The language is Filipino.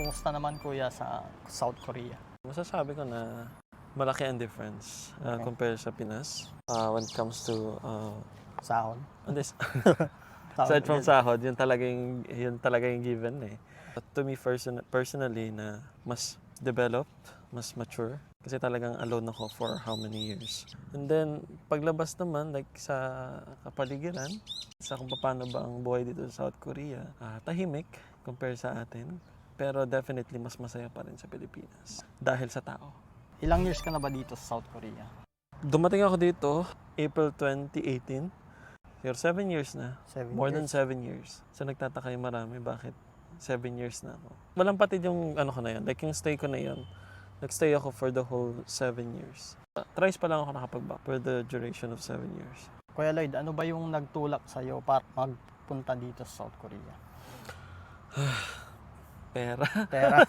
Kumusta naman kuya sa South Korea? Masasabi ko na malaki ang difference Okay. compare sa Pinas when it comes to Sahod? aside from sahod, yun talaga yung given eh. But to me personally na mas developed, mas mature kasi talagang alone ako for how many years. And then paglabas naman like sa kapaligiran, sa kung paano ba ang buhay dito sa South Korea, tahimik compare sa atin. Pero definitely mas masaya pa rin sa Pilipinas dahil sa tao. Ilang years ka na ba dito sa South Korea? Dumating ako dito April 2018. Pero 7 years na. 7 More than years. 7 years. So nagtataka yung marami bakit 7 years na ako. Walang patid yung ano ko na yun. Like yung stay ko na yun. Nagstay ako for the whole 7 years. Thrice pa lang ako nakapag-back for the duration of 7 years. Kuya Lloyd, ano ba yung nagtulak sa'yo para magpunta dito sa South Korea? Pera. Pera.